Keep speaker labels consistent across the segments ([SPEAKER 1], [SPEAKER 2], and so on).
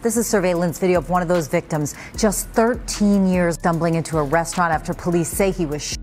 [SPEAKER 1] This is surveillance video of one of those victims, just 13 years, stumbling into a restaurant after police say he was shot.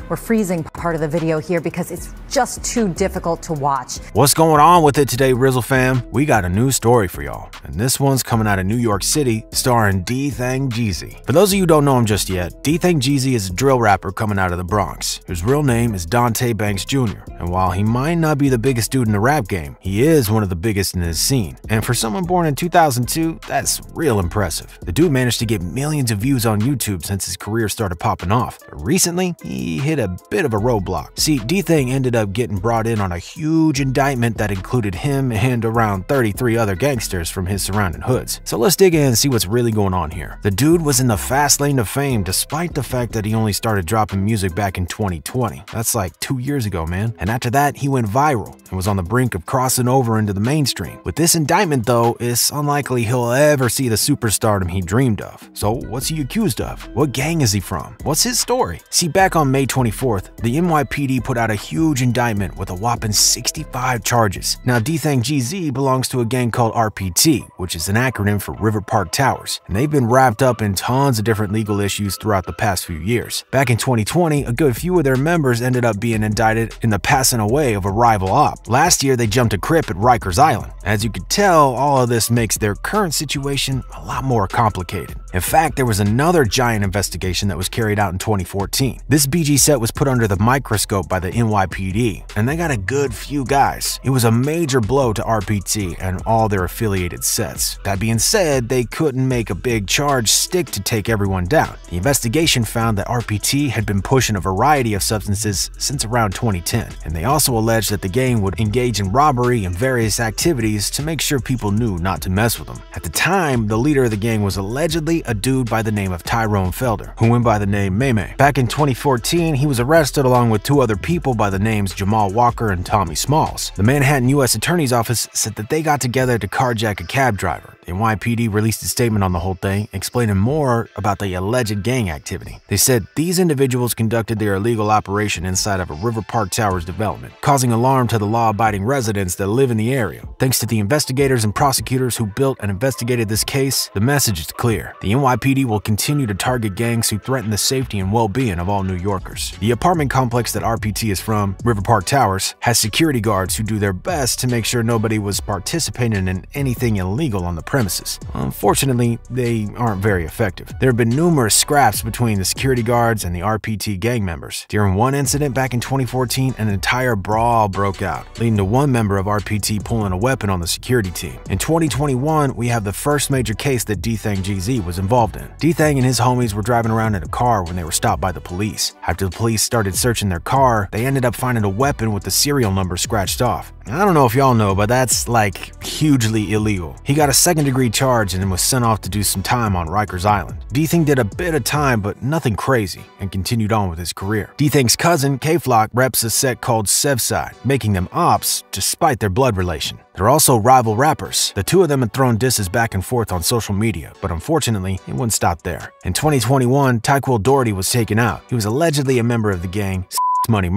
[SPEAKER 1] We're freezing part of the video here because it's just too difficult to watch.
[SPEAKER 2] What's going on with it today, Rizzle fam? We got a new story for y'all, and this one's coming out of New York City, starring Dthang GZ. For those of you who don't know him just yet, Dthang GZ is a drill rapper coming out of the Bronx. His real name is Dontay Banks Jr, and while he might not be the biggest dude in the rap game, he is one of the biggest in his scene. And for someone born in 2002, that's real impressive. The dude managed to get millions of views on YouTube since his career started popping off, but recently, he hit a bit of a roadblock. See, Dthang ended up getting brought in on a huge indictment that included him and around 33 other gangsters from his surrounding hoods. So let's dig in and see what's really going on here. The dude was in the fast lane of fame despite the fact that he only started dropping music back in 2020. That's like 2 years ago, man. And after that, he went viral and was on the brink of crossing over into the mainstream. With this indictment though, it's unlikely he'll ever see the superstardom he dreamed of. So what's he accused of? What gang is he from? What's his story? See, back on May 24th, the NYPD put out a huge indictment with a whopping 65 charges. Now, Dthang GZ belongs to a gang called RPT, which is an acronym for River Park Towers, and they've been wrapped up in tons of different legal issues throughout the past few years. Back in 2020, a good few of their members ended up being indicted in the passing away of a rival op. Last year, they jumped a crip at Rikers Island. As you could tell, all of this makes their current situation a lot more complicated. In fact, there was another giant investigation that was carried out in 2014. This BG set was put under the microscope by the NYPD, and they got a good few guys. It was a major blow to RPT and all their affiliated sets. That being said, they couldn't make a big charge stick to take everyone down. The investigation found that RPT had been pushing a variety of substances since around 2010, and they also alleged that the gang would engage in robbery and various activities to make sure people knew not to mess with them. At the time, the leader of the gang was allegedly a dude by the name of Tyrone Felder, who went by the name Meme. Back in 2014, he was arrested along with 2 other people by the names Jamal Walker and Tommy Smalls. The Manhattan U.S. Attorney's Office said that they got together to carjack a cab driver. The NYPD released a statement on the whole thing, explaining more about the alleged gang activity. They said these individuals conducted their illegal operation inside of a River Park Towers development, causing alarm to the law-abiding residents that live in the area. Thanks to the investigators and prosecutors who built and investigated this case, the message is clear. The NYPD will continue to target gangs who threaten the safety and well-being of all New Yorkers. The apartment complex that RPT is from, River Park Towers, has security guards who do their best to make sure nobody was participating in anything illegal on the premises. Unfortunately, they aren't very effective. There have been numerous scraps between the security guards and the RPT gang members. During one incident back in 2014, an entire brawl broke out, leading to one member of RPT pulling a weapon on the security team. In 2021, we have the first major case that Dthang GZ was involved in. Dthang and his homies were driving around in a car when they were stopped by the police. After the police started searching their car, they ended up finding a weapon with the serial number scratched off. I don't know if y'all know, but that's like hugely illegal. He got a second-degree charge and then was sent off to do some time on Rikers Island. Dthang did a bit of time, but nothing crazy, and continued on with his career. Dthang's cousin, K-Flock, reps a set called Sevside, making them ops despite their blood relation. They're also rival rappers. The 2 of them had thrown disses back and forth on social media, but unfortunately, it wouldn't stop there. In 2021, Tyquil Doherty was taken out. He was allegedly a member of the gang Money.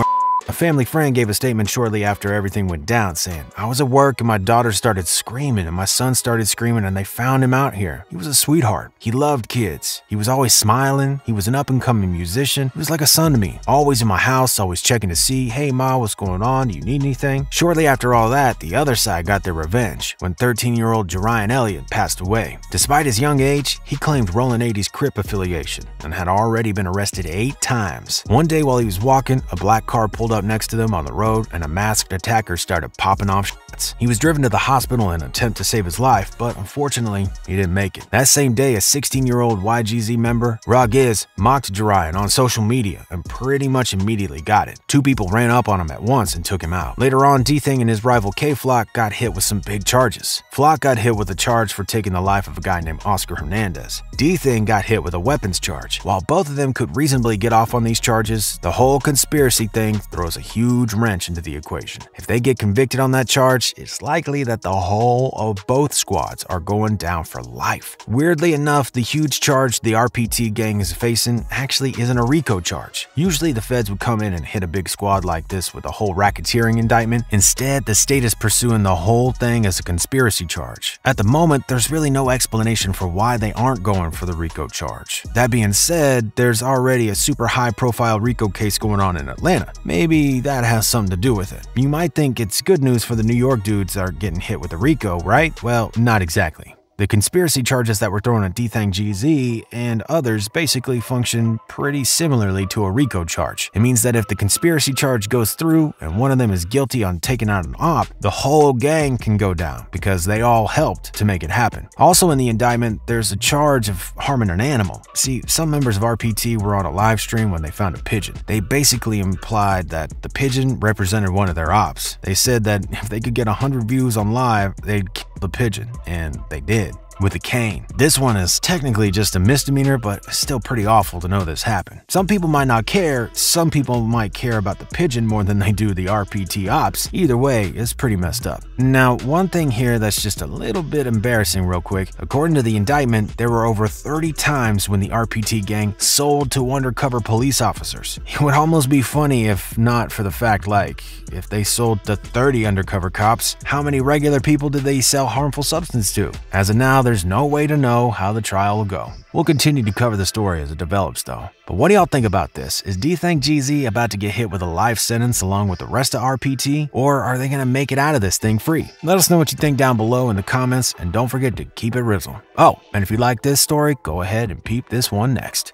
[SPEAKER 2] A family friend gave a statement shortly after everything went down saying, "I was at work and my daughter started screaming and my son started screaming and they found him out here. He was a sweetheart. He loved kids. He was always smiling. He was an up-and-coming musician. He was like a son to me. Always in my house, always checking to see, hey ma, what's going on? Do you need anything?" Shortly after all that, the other side got their revenge when 13-year-old Jerian Elliott passed away. Despite his young age, he claimed Rolling 80's Crip affiliation and had already been arrested 8 times. One day while he was walking, a black car pulled up next to them on the road and a masked attacker started popping off shots. He was driven to the hospital in an attempt to save his life, but unfortunately, he didn't make it. That same day, a 16-year-old YGZ member, Ragiz, mocked Jerian on social media and pretty much immediately got it. 2 people ran up on him at once and took him out. Later on, Dthang and his rival K-Flock got hit with some big charges. Flock got hit with a charge for taking the life of a guy named Oscar Hernandez. Dthang got hit with a weapons charge. While both of them could reasonably get off on these charges, the whole conspiracy thing throws throws a huge wrench into the equation. If they get convicted on that charge, it's likely that the whole of both squads are going down for life. Weirdly enough, the huge charge the RPT gang is facing actually isn't a RICO charge. Usually the feds would come in and hit a big squad like this with a whole racketeering indictment. Instead, the state is pursuing the whole thing as a conspiracy charge. At the moment, there's really no explanation for why they aren't going for the RICO charge. That being said, there's already a super high-profile RICO case going on in Atlanta. Maybe that has something to do with it. You might think it's good news for the New York dudes that are getting hit with a RICO, right? Well, not exactly. The conspiracy charges that were thrown at Dthang GZ and others basically function pretty similarly to a RICO charge. It means that if the conspiracy charge goes through and one of them is guilty on taking out an op, the whole gang can go down because they all helped to make it happen. Also in the indictment, there's a charge of harming an animal. See, some members of RPT were on a live stream when they found a pigeon. They basically implied that the pigeon represented one of their ops. They said that if they could get 100 views on live, they'd kill the pigeon, and they did. With a cane. This one is technically just a misdemeanor, but still pretty awful to know this happened. Some people might not care, some people might care about the pigeon more than they do the RPT ops. Either way, it's pretty messed up. Now, one thing here that's just a little bit embarrassing real quick. According to the indictment, there were over 30 times when the RPT gang sold to undercover police officers. It would almost be funny if not for the fact, like, if they sold to 30 undercover cops, how many regular people did they sell harmful substance to? As of now, there's no way to know how the trial will go. We'll continue to cover the story as it develops though. But what do y'all think about this? Is Dthang GZ about to get hit with a life sentence along with the rest of RPT? Or are they gonna make it out of this thing free? Let us know what you think down below in the comments, and don't forget to keep it Rizzle. Oh, and if you like this story, go ahead and peep this one next.